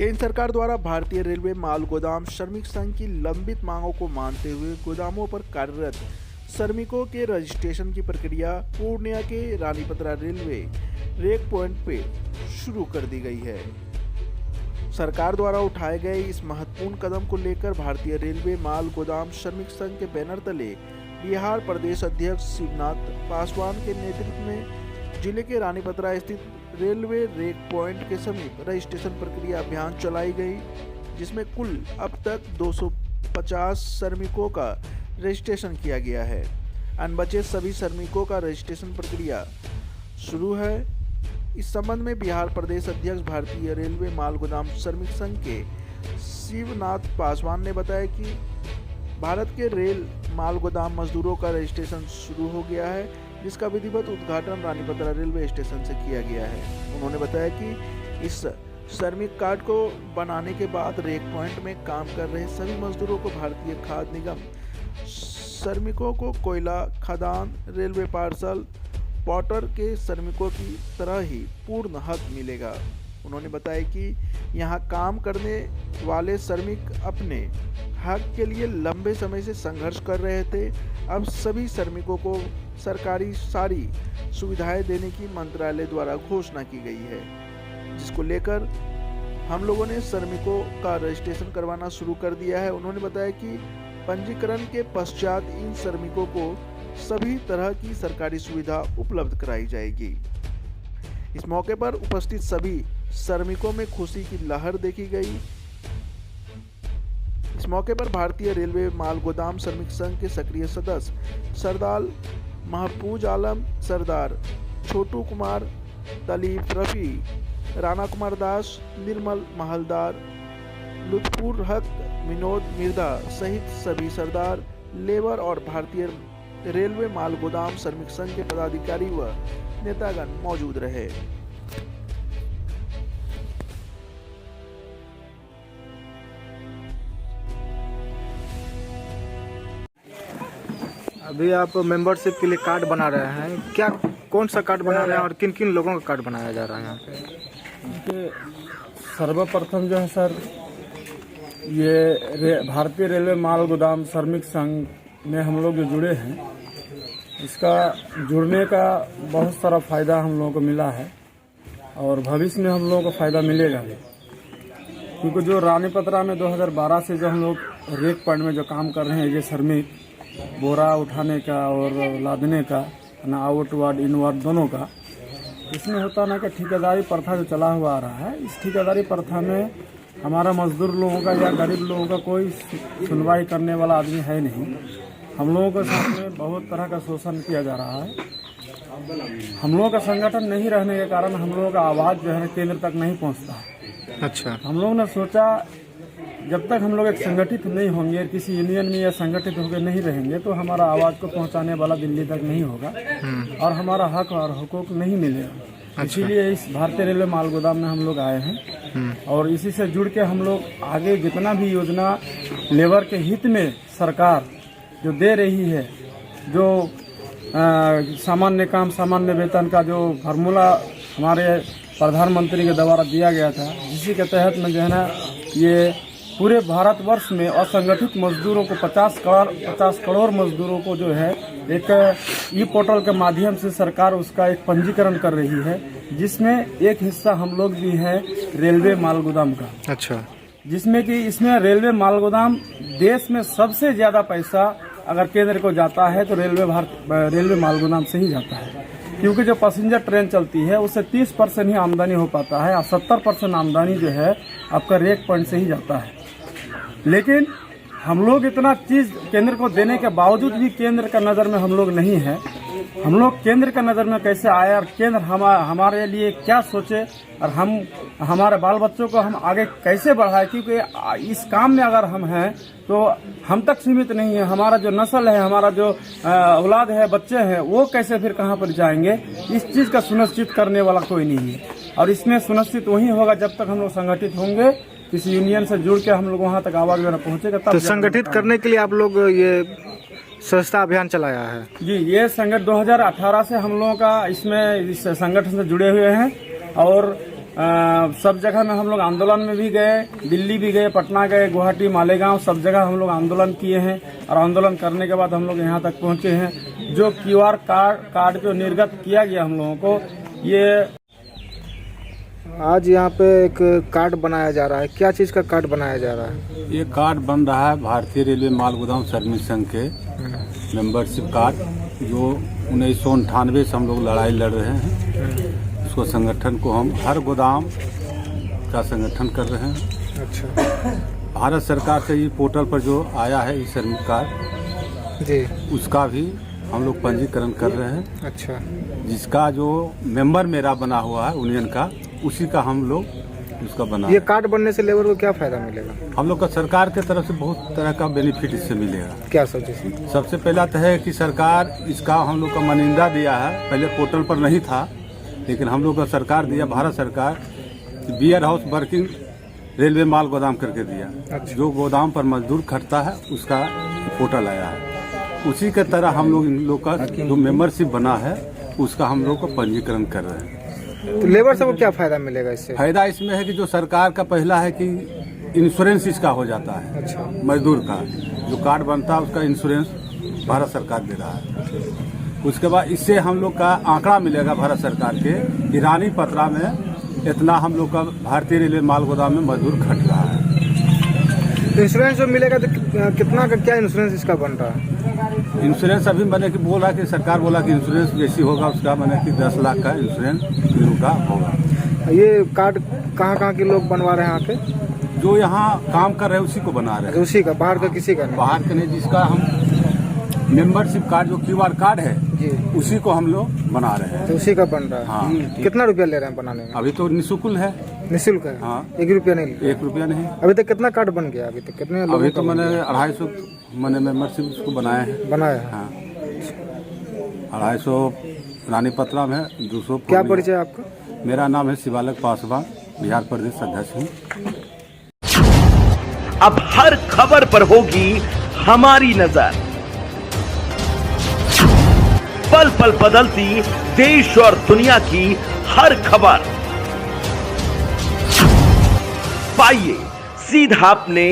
केंद्र सरकार द्वारा भारतीय रेलवे माल गोदाम श्रमिक संघ की लंबित मांगों को मानते हुए गोदामों पर कार्यरत श्रमिकों के रजिस्ट्रेशन की प्रक्रिया पूर्णिया के रानीपत्रा रेलवे रेक पॉइंट पे शुरू कर दी गई है। सरकार द्वारा उठाए गए इस महत्वपूर्ण कदम को लेकर भारतीय रेलवे माल गोदाम श्रमिक संघ के बैनर तले बिहार प्रदेश अध्यक्ष शिवनाथ पासवान के नेतृत्व में जिले के रानीपत्रा स्थित रेलवे रेक पॉइंट के समीप रजिस्ट्रेशन प्रक्रिया अभियान चलाई गई, जिसमें कुल अब तक 250 श्रमिकों का रजिस्ट्रेशन किया गया है। अनबचे सभी श्रमिकों का रजिस्ट्रेशन प्रक्रिया शुरू है। इस संबंध में बिहार प्रदेश अध्यक्ष भारतीय रेलवे माल गोदाम श्रमिक संघ के शिवनाथ पासवान ने बताया कि भारत के रेल माल गोदाम मजदूरों का रजिस्ट्रेशन शुरू हो गया है, जिसका विधिवत उद्घाटन रानीपत्रा रेलवे स्टेशन से किया गया है। उन्होंने बताया कि इस श्रमिक कार्ड को बनाने के बाद रेक पॉइंट में काम कर रहे सभी मजदूरों को भारतीय खाद्य निगम श्रमिकों को कोयला खदान रेलवे पार्सल पोर्टर के श्रमिकों की तरह ही पूर्ण हक मिलेगा। उन्होंने बताया कि यहाँ काम करने वाले श्रमिक अपने हक के लिए लंबे समय से संघर्ष कर रहे थे। अब सभी श्रमिकों को सरकारी सारी सुविधाएं देने की मंत्रालय द्वारा घोषणा की गई है, जिसको लेकर हम लोगों ने श्रमिकों का रजिस्ट्रेशन करवाना शुरू कर दिया है। उन्होंने बताया कि पंजीकरण के पश्चात इन श्रमिकों को सभी तरह की सरकारी सुविधा उपलब्ध कराई जाएगी। इस मौके पर उपस्थित सभी श्रमिकों में खुशी की लहर देखी गई। इस मौके पर भारतीय रेलवे माल गोदाम श्रमिक संघ के सक्रिय सदस्य सरदार महफूज आलम, सरदार छोटू कुमार, तलीफ रफी, राणा कुमार दास, निर्मल महलदार, लुत्फुर हक, विनोद मिर्दा सहित सभी सरदार लेबर और भारतीय रेलवे माल गोदाम श्रमिक संघ के पदाधिकारी व नेतागण मौजूद रहे। अभी आप मेंबरशिप के लिए कार्ड बना रहे हैं, क्या कौन सा कार्ड बना रहे हैं और किन किन लोगों का कार्ड बनाया जा रहा है यहाँ पे? सर्वप्रथम जो है सर, ये भारतीय रेलवे माल गोदाम श्रमिक संघ में हम लोग जो जुड़े हैं, इसका जुड़ने का बहुत सारा फ़ायदा हम लोगों को मिला है और भविष्य में हम लोगों को फ़ायदा मिलेगा भी, क्योंकि जो रानीपत्रा में 2012 से जो हम लोग रेक पॉइंट में जो काम कर रहे हैं, ये श्रमिक बोरा उठाने का और लादने का ना, आउट वार्ड इन वार्ड दोनों का, इसमें होता ना कि ठेकेदारी प्रथा जो चला हुआ आ रहा है, इस ठेकेदारी प्रथा में हमारा मजदूर लोगों का या गरीब लोगों का कोई सुनवाई करने वाला आदमी है नहीं। हम लोगों के साथ में बहुत तरह का शोषण किया जा रहा है। हम लोगों का संगठन नहीं रहने के कारण हम लोगों का आवाज़ जो है केंद्र तक नहीं पहुंचता है। अच्छा, हम लोगों ने सोचा जब तक हम लोग एक संगठित नहीं होंगे, किसी यूनियन में या संगठित होकर नहीं रहेंगे, तो हमारा आवाज़ को पहुंचाने वाला दिल्ली तक नहीं होगा और हमारा हक और हुकूक नहीं मिलेगा। अच्छा। इसीलिए इस भारतीय रेलवे माल गोदाम में हम लोग आए हैं और इसी से जुड़ के हम लोग आगे जितना भी योजना लेबर के हित में सरकार जो दे रही है, जो सामान्य काम सामान्य वेतन का जो फार्मूला हमारे प्रधानमंत्री के द्वारा दिया गया था, जिसी के तहत में जो है ना, ये पूरे भारतवर्ष में असंगठित मजदूरों को 50 करोड़ मजदूरों को जो है एक ई पोर्टल के माध्यम से सरकार उसका एक पंजीकरण कर रही है, जिसमें एक हिस्सा हम लोग भी हैं रेलवे माल गोदाम का। अच्छा, जिसमें कि इसमें रेलवे माल गोदाम देश में सबसे ज्यादा पैसा अगर केंद्र को जाता है तो रेलवे माल गोदाम से ही जाता है, क्योंकि जो पैसेंजर ट्रेन चलती है उससे 30% ही आमदनी हो पाता है और 70% आमदनी जो है आपका रेक पॉइंट से ही जाता है। लेकिन हम लोग इतना चीज केंद्र को देने के बावजूद भी केंद्र का नज़र में हम लोग नहीं है। हम लोग केंद्र का नज़र में कैसे आए और केंद्र हमारे लिए क्या सोचे और हम हमारे बाल बच्चों को हम आगे कैसे बढ़ाए, क्योंकि इस काम में अगर हम हैं तो हम तक सीमित नहीं है। हमारा जो नस्ल है, हमारा जो औलाद है, बच्चे हैं, वो कैसे फिर कहाँ पर जाएंगे, इस चीज़ का सुनिश्चित करने वाला कोई नहीं है। और इसमें सुनिश्चित वही होगा जब तक हम लोग संगठित होंगे, किसी यूनियन से जुड़ के हम लोग वहाँ तक आवाज में पहुँचेगा। तो संगठित करने के लिए आप लोग ये सस्ता अभियान चलाया है? जी, ये संगठन 2018 से हम लोगों का इसमें इस संगठन से जुड़े हुए हैं और सब जगह में हम लोग आंदोलन में भी गए, दिल्ली भी गए, पटना गए, गुवाहाटी, मालेगांव, सब जगह हम लोग आंदोलन किए हैं और आंदोलन करने के बाद हम लोग यहाँ तक पहुँचे हैं। जो QR कार्ड जो निर्गत किया गया हम लोगों को, ये आज यहाँ पे एक कार्ड बनाया जा रहा है, क्या चीज़ का कार्ड बनाया जा रहा है? ये कार्ड बन रहा है भारतीय रेलवे माल गोदाम श्रमिक संघ के मेंबरशिप कार्ड, जो 1998 से हम लोग लड़ाई लड़ रहे हैं। उसको संगठन को हम हर गोदाम का संगठन कर रहे हैं। अच्छा, भारत सरकार से ये पोर्टल पर जो आया है ये श्रमिक कार्ड जी, उसका भी हम लोग पंजीकरण कर रहे हैं। अच्छा, जिसका जो मेंबर मेरा बना हुआ है यूनियन का, उसी का हम लोग उसका बना। ये कार्ड बनने से लेबर को क्या फायदा मिलेगा? हम लोग का सरकार के तरफ से बहुत तरह का बेनिफिट इससे मिलेगा। क्या सब जैसे? सबसे पहला तो है कि सरकार इसका हम लोग का मान्यता दिया है, पहले पोर्टल पर नहीं था, लेकिन हम लोग का सरकार दिया, भारत सरकार बियर हाउस वर्किंग रेलवे माल गोदाम करके दिया। अच्छा। जो गोदाम पर मजदूर खटता है उसका पोर्टल आया है। उसी के तरह हम लोग इन लोग का जो मेंबरशिप बना है उसका हम लोग को पंजीकरण कर रहे हैं। तो लेबर सबको क्या फायदा मिलेगा इससे? फायदा इसमें है कि जो सरकार का पहला है कि इंश्योरेंस इसका हो जाता है। अच्छा, मजदूर का जो कार्ड बनता है उसका इंश्योरेंस भारत सरकार दे रहा है। उसके बाद इससे हम लोग का आंकड़ा मिलेगा भारत सरकार के कि रानी पत्रा में इतना हम लोग का भारतीय रेलवे माल गोदाम में मजदूर खट रहा है। इंश्योरेंस जो मिलेगा तो कितना का क्या इंश्योरेंस इसका बन रहा है? इंश्योरेंस अभी मैंने कि बोला कि सरकार बोला कि इंश्योरेंस जैसी होगा उसका मैंने कि 10 लाख का इंश्योरेंस का होगा। ये कार्ड कहाँ के लोग बनवा रहे हैं यहाँ पे? जो यहाँ काम कर रहे हैं उसी को बना रहे हैं। उसी का, बाहर का किसी का नहीं? बाहर के नहीं, जिसका हम मेंबरशिप कार्ड जो QR कार्ड है जी, उसी को हम लोग बना रहे हैं। तो उसी का बन रहा है। हाँ। कितना रुपया ले रहे हैं बनाने में? अभी तो निःशुल्क है। निःशुल्क है? हाँ। 1 रुपया नहीं? 1 रुपया नहीं। अभी तक कितना कार्ड बन गया? अभी तक कितने लोगों अभी का तो बन मैंने गया? 250 मैंने मेंबरशिप उसको बनाया है। बनाया है? हाँ, 250 रानी पत्रा में, 200 क्या परिचय है आपका? मेरा नाम है शिवालक पासवान, बिहार प्रदेश अध्यक्ष हूँ। अब हर खबर पर होगी हमारी नजर। पल पल बदलती देश और दुनिया की हर खबर पाइए सीधा अपने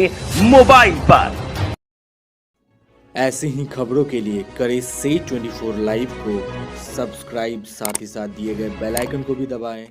मोबाइल पर। ऐसे ही खबरों के लिए करें से 24 लाइव को सब्सक्राइब, साथ ही साथ दिए गए बेल आइकन को भी दबाएं